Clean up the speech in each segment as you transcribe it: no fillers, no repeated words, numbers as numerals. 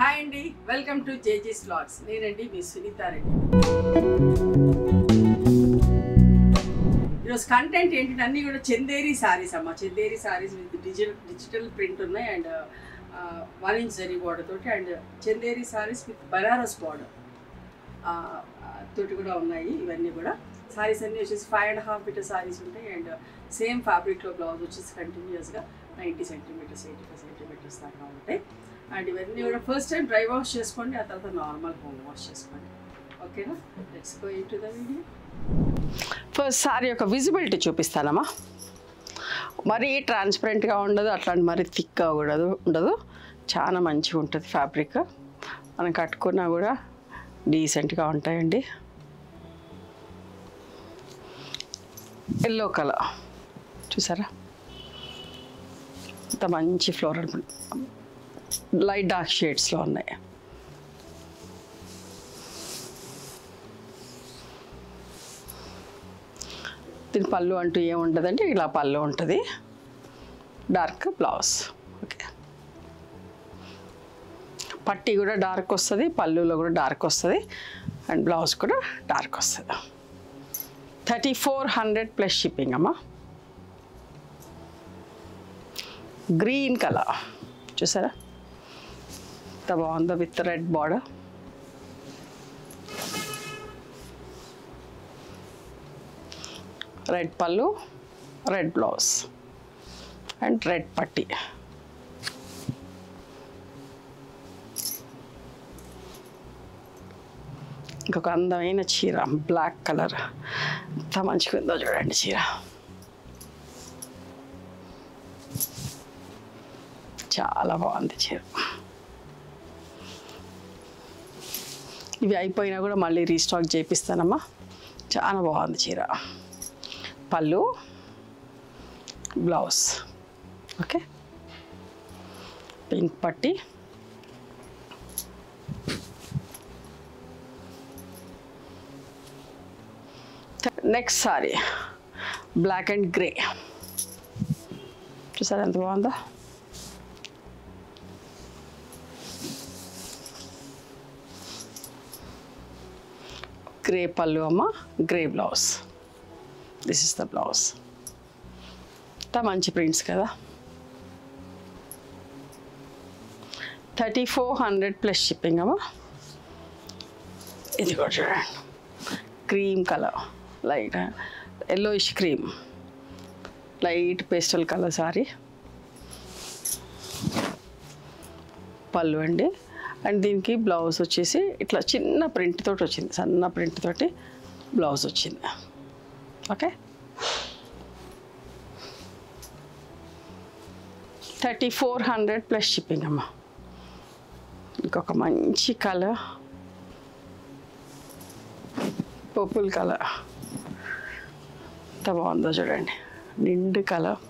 Hi అండి, welcome to జేజీస్ vlogs. నేనండి మీ సునీతారెడ్డి. ఈరోజు కంటెంట్ ఏంటంటే అన్నీ కూడా చందేరి శారీస్ అమ్మ. Chanderi saris with digital print ఉన్నాయి అండ్ 1 ఇంచ్ జరీ బార్డర్ తోటి and Chanderi saris with Banaras border తోటి కూడా ఉన్నాయి. ఇవన్నీ కూడా శారీస్ అన్నీ వచ్చేసి 5.5 మీటర్ శారీస్ ఉంటాయి అండ్ సేమ్ ఫ్యాబ్రిక్లో బ్లౌజ్ వచ్చేసి కంటిన్యూస్గా 90 సెంటీమీటర్స్ 85 సెంటీమీటర్స్ దాకా ఉంటాయి. అండ్ ఇవన్నీ కూడా ఫస్ట్ టైం డ్రై వాష్ చేసుకోండి, ఆ తర్వాత నార్మల్ హోమ్ వాష్ చేసుకోండి. ఓకేనా? Let's go into the video. First sorry యొక్క విజిబిలిటీ చూపిస్తానమ్మా. మరీ ట్రాన్స్పరెంట్గా ఉండదు, అట్లాంటి మరీ థిక్గా కూడా ఉండదు, చాలా మంచిగా ఉంటుంది ఫ్యాబ్రిక్. మనం కట్టుకున్నా కూడా డీసెంట్గా ఉంటాయండి. ఎల్లో కలర్ చూసారా, ఇంత మంచి ఫ్లోరల్ లైట్ డార్క్ షేడ్స్లో ఉన్నాయి. దీని పళ్ళు అంటూ ఏముండదండి, ఇలా పళ్ళు ఉంటుంది, డార్క్ బ్లౌజ్. ఓకే, పట్టీ కూడా డార్క్ వస్తుంది, పళ్ళులో కూడా డార్క్ వస్తుంది అండ్ బ్లౌజ్ కూడా డార్క్ వస్తుంది. 3400 ప్లస్ షిప్పింగ్ అమ్మా. గ్రీన్ కలర్ చూసారా, ఎంత బాగుందో, విత్ రెడ్ బార్డర్. రెడ్ పళ్ళు, రెడ్ బ్లౌజ్ అండ్ రెడ్ పట్టీ. ఇంకొక అందమైన చీర, బ్లాక్ కలర్, ఎంత మంచిగా ఉందో చూడండి చీర. చాలా బాగుంది చీర. ఇవి అయిపోయినా కూడా మళ్ళీ రీస్టాక్ చేపిస్తానమ్మా. చాలా బాగుంది చీర. పళ్ళు, బ్లౌజ్. ఓకే, పింక్ పట్టీ, next sari black and grey. చూసారా ఎంత బాగుందో. గ్రే పళ్ళు అమ్మ, grey blouse. This is the blouse. ఇంత మంచి ప్రింట్స్ కదా. 3400 ప్లస్ షిప్పింగ్ అమ్మ. ఇది కూడా చూడండి, cream colour, light yellowish cream, light pastel colour sorry. పళ్ళు అండి, అండ్ దీనికి బ్లౌజ్ వచ్చేసి ఇట్లా చిన్న ప్రింట్ తోటి వచ్చింది, సన్న ప్రింట్ తోటి బ్లౌజ్ వచ్చింది. ఓకే, 3400 ప్లస్ షిప్పింగ్ అమ్మ. ఇంకొక మంచి కలర్, పర్పుల్ కలర్, ఎంత బాగుందో చూడండి, నిండు కలర్.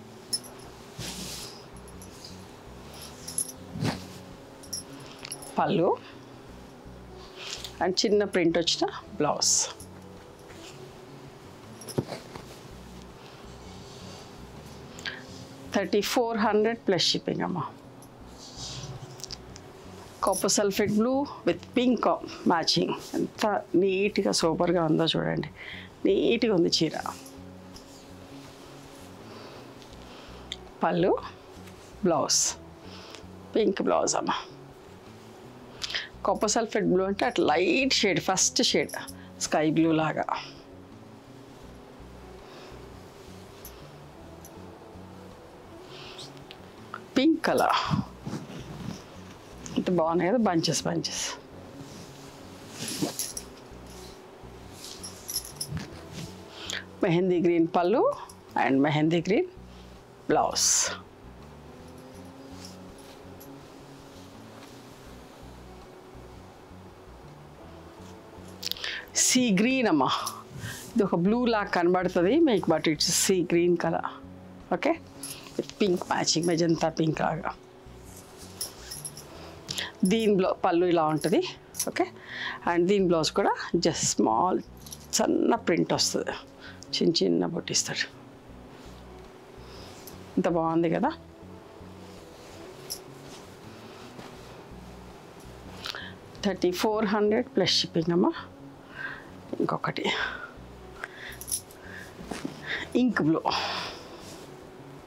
పళ్ళు అండ్ చిన్న ప్రింట్ వచ్చిన బ్లౌజ్. $3400 ప్లస్ షిప్పింగ్ అమ్మ. Copper sulphate blue with pink matching, ఎంత నీట్గా సూపర్గా ఉందో చూడండి, నీట్గా ఉంది చీర. పళ్ళు, బ్లౌజ్, పింక్ బ్లౌజ్ అమ్మ. కాపర్ సల్ఫేట్ బ్లూ అంటే అట్లా light shade, first shade sky blue లాగా. పింక్ కలర్, ఇంత బాగున్నాయి కదా, బంచెస్ బంచెస్. మెహందీ గ్రీన్ పళ్ళు and mehndi green blouse. Sea green అమ్మ. ఇది ఒక బ్లూ లాగా కనబడుతుంది మీకు, but it's sea green colour. Okay, with pink matching, magenta pink లాగా. దీని పళ్ళు ఇలా ఉంటుంది. ఓకే, అండ్ దీని బ్లౌజ్ కూడా జస్ట్ స్మాల్ సన్న ప్రింట్ వస్తుంది, చిన్న చిన్న బొట్టిస్తాడు. ఇంత బాగుంది కదా. 3400 ప్లస్ షిప్పింగ్ అమ్మా. ఇంకొకటి ఇంక్ బ్లూ,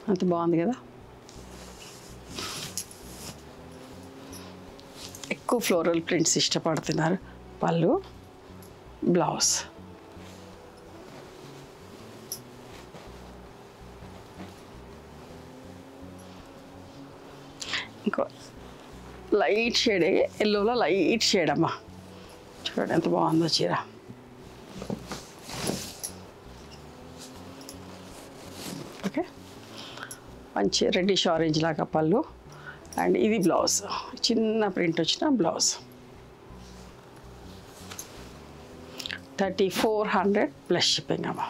అంత బాగుంది కదా. ఎక్కువ ఫ్లోరల్ ప్రింట్స్ ఇష్టపడుతున్నారు. పళ్ళు, బ్లౌజ్. ఇంకో లైట్ షేడ్, ఎల్లోలో లైట్ షేడ్ అమ్మా. చూడండి ఎంత బాగుందో చీర. ఓకే, మంచి రెడ్డిష్ ఆరెంజ్ లాగా పళ్ళు. అండ్ ఇది బ్లౌజ్, చిన్న ప్రింట్ వచ్చిన బ్లౌజ్. 3400 ప్లస్ షిప్పింగ్ అమ్మా.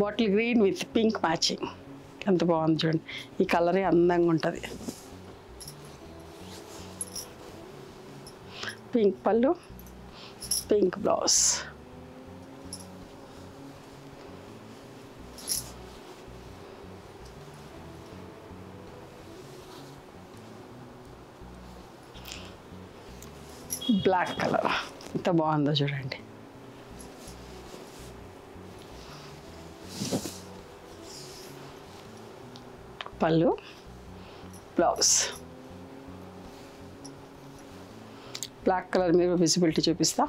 Bottle green with pink matching, ఎంత బాగుంది చూడండి. ఈ కలరే అందంగా ఉంటుంది. పింక్ పళ్ళు, పింక్ బ్లౌజ్. బ్లాక్ కలర్ ఎంత బాగుందో చూడండి. పళ్ళు, బ్లౌజ్. బ్లాక్ కలర్ మీరు విజిబిలిటీ చూపిస్తా.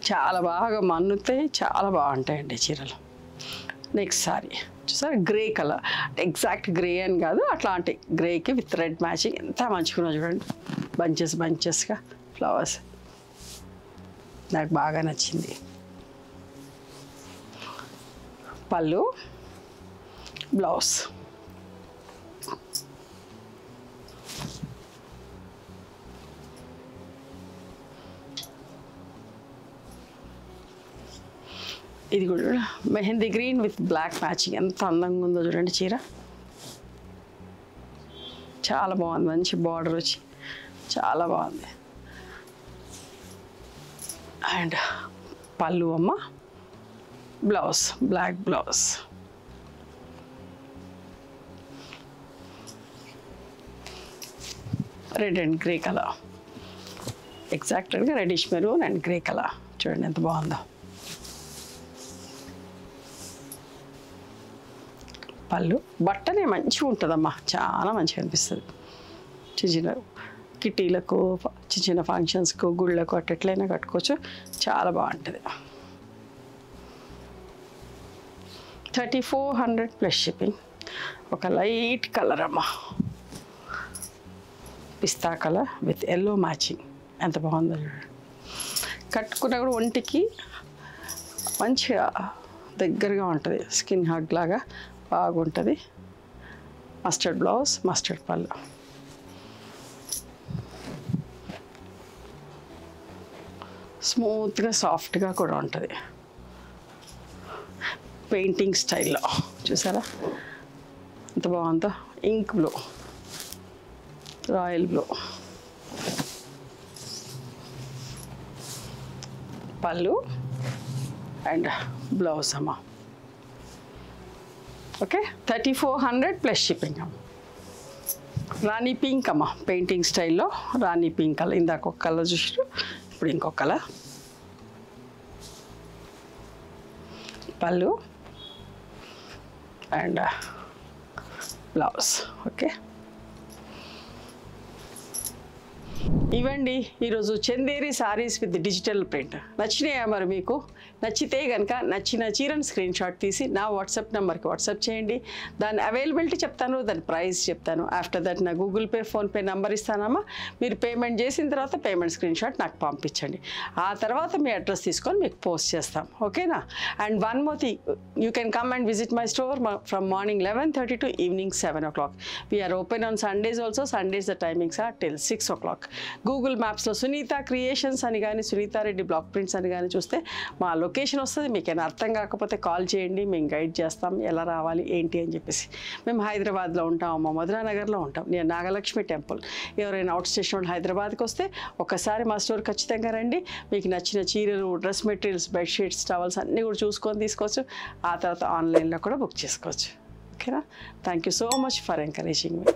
చాలా బాగా మన్నుతాయి, చాలా బాగుంటాయండి చీరలు. నెక్స్ట్ సారీ చూసారా, గ్రే కలర్. ఎగ్జాక్ట్ గ్రే అని కాదు, అట్లాంటి గ్రేకి విత్ రెడ్ మ్యాచింగ్ ఎంత మంచిగా చూడండి. బంచెస్ బంచెస్గా ఫ్లవర్స్, నాకు బాగా నచ్చింది. పళ్ళు, బ్లౌజ్. ఇది కూడా mehndi green with black matching, ఎంత అందంగా ఉందో చూడండి చీర. చాలా బాగుంది, మంచి బార్డర్ వచ్చి చాలా బాగుంది. అండ్ పళ్ళు అమ్మ, blouse, black blouse. Red and grey colour, ఎగ్జాక్ట్గా reddish maroon and grey colour. చూడండి ఎంత బాగుందో. పళ్ళు, బట్టనే మంచిగా ఉంటుందమ్మా, చాలా మంచిగా అనిపిస్తుంది. చిన్న చిన్న కిటీలకు, చిన్న చిన్న ఫంక్షన్స్కు, గుళ్ళకు అట్లా ఎట్లయినా కట్టుకోవచ్చు, చాలా బాగుంటుంది. 3400 ప్లస్ షిప్పింగ్. ఒక లైట్ కలర్ అమ్మా, పిస్తా కలర్ విత్ ఎల్లో మ్యాచింగ్, ఎంత బాగుందో చూడండి. కట్టుకున్నా కూడా ఒంటికి మంచిగా దగ్గరగా ఉంటుంది, స్కిన్ హగ్ లాగా బాగుంటుంది. మస్టర్డ్ బ్లౌజ్, మస్టర్డ్ పళ్ళు. స్మూత్గా సాఫ్ట్గా కూడా ఉంటుంది, పెయింటింగ్ స్టైల్లో. చూసారా ఎంత బాగుందో. Ink blue, royal blue. పళ్ళు అండ్ బ్లౌజ్ అమ్మా. ఓకే, 3400 ప్లస్ షిప్పింగ్ అమ్మ. రాణి పింక్ అమ్మ, పెయింటింగ్ స్టైల్లో రాణి పింక్ కలర్. ఇందాక ఒక కలర్ చూసారు, ఇప్పుడు ఇంకొక కలర్. పళ్ళు అండ్ బ్లౌజ్. ఓకే, ఇవ్వండి ఈరోజు Chanderi saris with digital print. నచ్చినాయా మరి మీకు? నచ్చితే కనుక నచ్చిన చీరను స్క్రీన్ షాట్ తీసి నా వాట్సాప్ నెంబర్కి వాట్సాప్ చేయండి. దాని అవైలబిలిటీ చెప్తాను, దాని ప్రైస్ చెప్తాను. ఆఫ్టర్ దట్ నా గూగుల్ పే, ఫోన్పే నెంబర్ ఇస్తానమ్మా. మీరు పేమెంట్ చేసిన తర్వాత పేమెంట్ స్క్రీన్ షాట్ నాకు పంపించండి. ఆ తర్వాత మీ అడ్రస్ తీసుకొని మీకు పోస్ట్ చేస్తాం. ఓకేనా? And one more thing, you can come and visit my store from morning 11:30 to evening 7 o'clock. We are open on Sundays also. Sundays the timings are till 6 o'clock. Google మ్యాప్స్లో Sunitha creations అని కానీ Sunitha Reddy block prints అని కానీ చూస్తే మా location వస్తుంది. మీకు ఏమైనా అర్థం కాకపోతే కాల్ చేయండి, మేము గైడ్ చేస్తాం ఎలా రావాలి ఏంటి అని చెప్పేసి. మేము హైదరాబాద్లో ఉంటాం, అమ్మ మధురానగర్లో ఉంటాం, నేను నాగలక్ష్మి టెంపుల్. ఎవరైనా అవుట్ స్టేషన్ వాళ్ళు హైదరాబాద్కి వస్తే ఒక్కసారి మా స్టోర్ ఖచ్చితంగా రండి. మీకు నచ్చిన చీరలు, డ్రెస్ మెటీరియల్స్, బెడ్షీట్స్, టవల్స్ అన్నీ కూడా చూసుకొని తీసుకోవచ్చు. ఆ తర్వాత ఆన్లైన్లో కూడా బుక్ చేసుకోవచ్చు. ఓకేనా? Thank you so much for encouraging me.